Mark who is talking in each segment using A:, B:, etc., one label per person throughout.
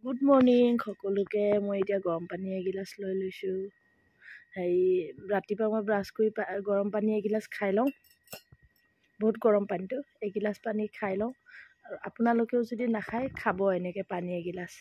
A: Good morning সকলোকে। মই এতিয়া গৰম পানী এগিলাচ লৈ লৈছোঁ। ৰাতিপুৱা মই ব্ৰাছ কৰি গৰম পানী এগিলাচ খাই লওঁ। বহুত গৰম পানীটো, এগিলাচ পানী খাই লওঁ। আৰু আপোনালোকেও যদি নাখায় খাব এনেকৈ পানী এগিলাচ।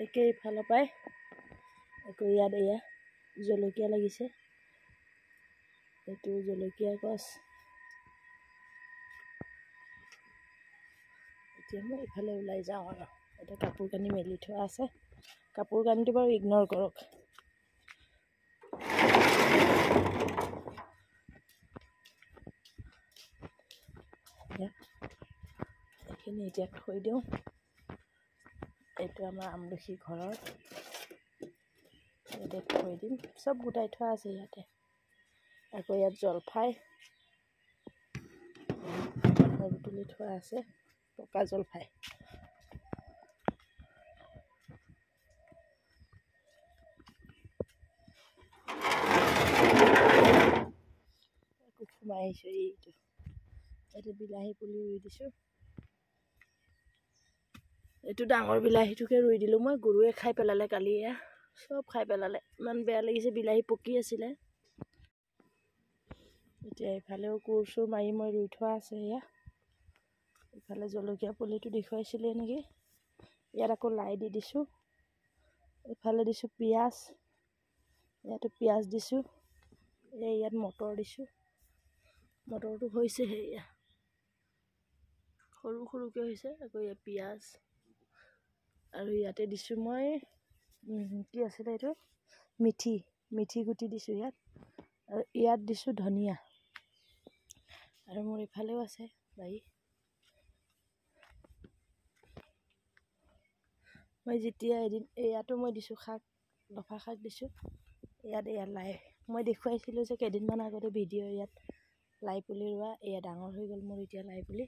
A: একে ইফালৰ পৰাই আকৌ ইয়াত এয়া জলকীয়া লাগিছে। এইটো জলকীয়া গছ। এতিয়া মই ইফালে ওলাই যাওঁ আৰু এতিয়া কাপোৰ কানি মেলি থোৱা আছে। কাপোৰ কানিটো বাৰু ইগন'ৰ কৰক। এইখিনি এতিয়া থৈ দিওঁ। এইটো আমাৰ আমলখি ঘৰৰ, ইয়াতে থৈ দিম। চব গোটাই থোৱা আছে ইয়াতে। আকৌ ইয়াত জলফাই তুলি থোৱা আছে, পকা জলফাই। আকৌ সোমাই আহিছোঁ। এইটো বিলাহী পুলি ৰুই দিছোঁ। এইটো ডাঙৰ বিলাহীটোকে ৰুই দিলোঁ মই। গৰুৱে খাই পেলালে কালি, এয়া চব খাই পেলালে। ইমান বেয়া লাগিছে, বিলাহী পকি আছিলে। এতিয়া এইফালেও কোৰ চোৰ মাৰি মই ৰুই থোৱা আছে। এয়া ইফালে জলকীয়া পুলিটো দেখুৱাইছিলে নেকি। ইয়াত আকৌ লাই দি দিছোঁ। এইফালে দিছোঁ পিঁয়াজ, ইয়াতো পিঁয়াজ দিছোঁ। ইয়াত মটৰ দিছোঁ। মটৰটো হৈছেহে, এয়া সৰু সৰুকৈ হৈছে। আকৌ ইয়াত পিঁয়াজ, আৰু ইয়াতে দিছোঁ মই কি আছিলে এইটো, মিঠি গুটি দিছোঁ ইয়াত। আৰু ইয়াত দিছোঁ ধনিয়া। আৰু মোৰ ইফালেও আছে বাৰী। মই যেতিয়া এদিন ইয়াতো মই দিছোঁ শাক, লফা শাক দিছোঁ। ইয়াত লাই মই দেখুৱাইছিলোঁ যে কেইদিনমান আগতে ভিডিঅ'। ইয়াত লাই পুলি ৰোৱা, এয়া ডাঙৰ হৈ গ'ল মোৰ এতিয়া লাই পুলি।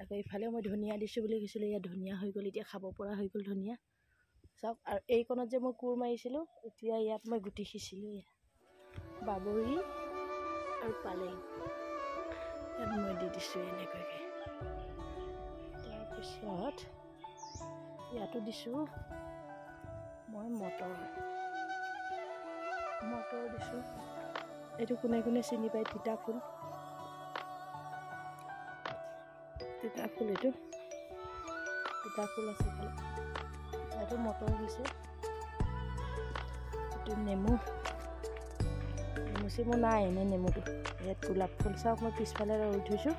A: আকৌ ইফালেও মই ধনিয়া দিছোঁ বুলি কৈছিলোঁ। ইয়াত ধনিয়া হৈ গ'ল, এতিয়া খাব পৰা হৈ গ'ল ধনিয়া। চাওক, আৰু এইকণত যে মই কোৰ মাৰিছিলোঁ, এতিয়া ইয়াত মই গুটি সিঁচিলোঁ। এয়া বাবৰি আৰু পালেং ইয়াত মই দি দিছোঁ এনেকুৱাকৈ। তাৰপিছত ইয়াতো দিছোঁ মই মটৰ দিছোঁ। এইটো কোনে কোনে চিনি পায়, তিতা ফুল। এইটো তিতা ফুল আছে ফালে। ইয়াতো মটৰ দিছে। এইটো নেমু চেমু নাই, এনেই নেমুটো। ইয়াত গোলাপ ফুল। চাওক, মই পিছফালে ৰুই থৈছোঁ।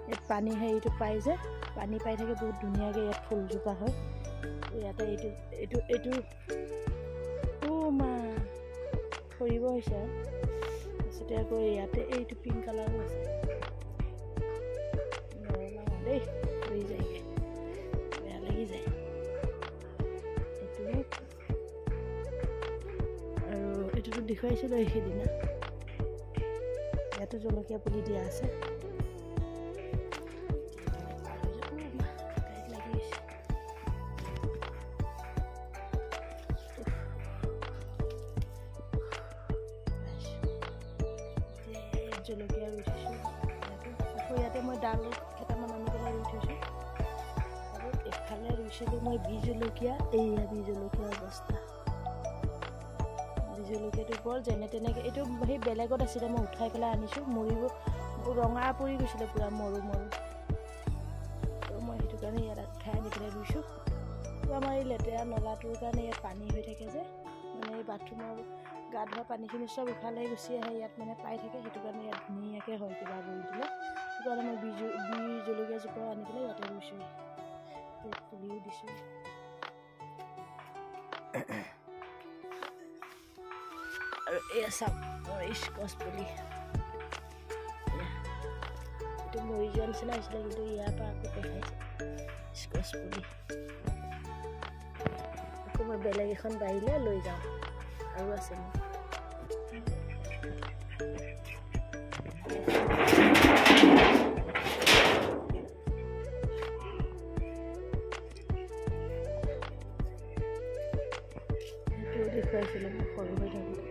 A: ইয়াত পানী হেৰিটো পাই যে, পানী পাই থাকে বহুত ধুনীয়াকৈ। ইয়াত ফুলজোপা হয়। ইয়াতে এইটো সৰিব হৈছে। তাৰপিছতে আকৌ ইয়াতে এইটো পিংক কালাৰো আছে। দেই হৈ যায়গৈ, বেয়া লাগি যায় এইটো। আৰু এইটোতো দেখুৱাইছিলোঁ সেইদিনা। ইয়াতো জলকীয়া পুলি দিয়া আছে। জলকীয়া ৰুই থৈছোঁ। আকৌ ইয়াতে মই ডাল কেইটামান আনি পেলাই ৰুই থৈছোঁ। আৰু এফালে ৰুইছিলোঁ মই বি জলকীয়া। এইয়া বি জলকীয়া অৱস্থা। বি জলকীয়াটো বৰ যেনে তেনেকৈ, এইটো সেই বেলেগত আছিলে, মই উঠাই পেলাই আনিছোঁ। ৰঙা পৰি গৈছিলে পুৰা, মৰু। তো মই সেইটো কাৰণে ইয়াত উঠাই আনি পেলাই ৰুইছোঁ। আমাৰ এই লেতেৰা নলাটোৰ কাৰণে ইয়াত পানী হৈ থাকে যে, মানে এই বাথৰুমৰ গা ধোৱা পানীখিনি চব ইফালে গুচি আহে, ইয়াত মানে পাই থাকে। সেইটো কাৰণে ইয়াত ধুনীয়াকৈ হয় কিবা কৰি দিলে। সেইটো কাৰণে মই বীজ জলকীয়া জোপাও আনি পেলাই ইয়াতে ৰুইছোঁ, পুলিও দিছোঁ। আৰু এয়া চাওক মোৰ স্কচ পুলি, এইটো মৰি যোৱা নিচিনা হৈছিলে, কিন্তু ইয়াৰ পৰা আকৌ দেখাইছে স্কচ পুলি। আকৌ মই বেলেগ এখন বাৰীলৈ লৈ যাওঁ, আৰু আছে মোৰ। সেইটোও দেখুৱাইছিলোঁ মই সৰু হৈ থাকোঁতে।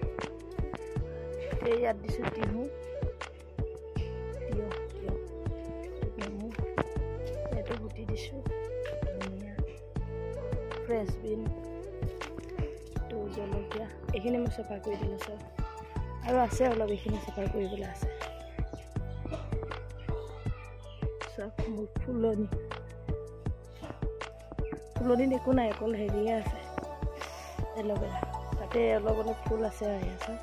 A: এই ইয়াত দিছোঁ তিহু, নেমু, এইটো গুটি দিছোঁ, ধনিয়া, ফ্ৰেছ বিন, তো জলকীয়া, এইখিনি মই চফা কৰি দিলোঁ চব। আৰু আছে অলপ, এইখিনি চফা কৰিবলৈ আছে চব। মোৰ ফুলনিত একো নাই, অকল হেৰিয়ে আছে এল'ভেৰা, তাতে অলপ অলপ ফুল আছে। আৰু চব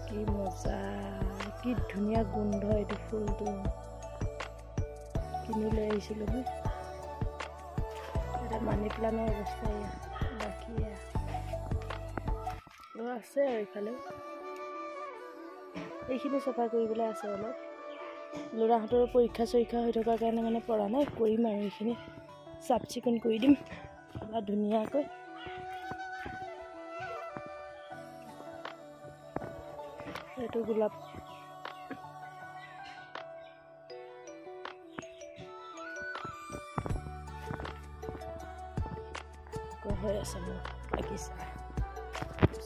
A: কি মজা, কি ধুনীয়া গোন্ধ এইটো ফুলটো। কিনি লৈ আহিছিলোঁ মই। এটা মানি প্লাণ্টৰ অৱস্থা এয়া, বাকী আছে আৰু এইফালেও এইখিনি চফা কৰিবলৈ আছে অলপ। ল'ৰাহঁতৰো পৰীক্ষা চৰীক্ষা হৈ থকাৰ কাৰণে মানে পৰা নাই, কৰিম আৰু এইখিনি চাফ চিকুণ কৰি দিম পুৰা ধুনীয়াকৈ। এইটো গোলাপ, হৈ আছে মোৰ বাগিচা।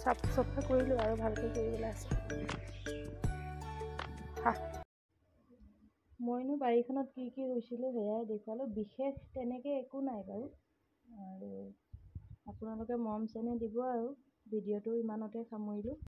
A: চাফ চফা কৰিলোঁ আৰু ভালকৈ কৰিবলৈ আছে। মইনো বাৰীখনত কি কি ৰুইছিলোঁ সেয়াই দেখুৱালোঁ, বিশেষ তেনেকৈ একো নাই বাৰু। আৰু আপোনালোকে মৰম চেনেহ দিব আৰু ভিডিঅ'টো ইমানতে সামৰিলোঁ।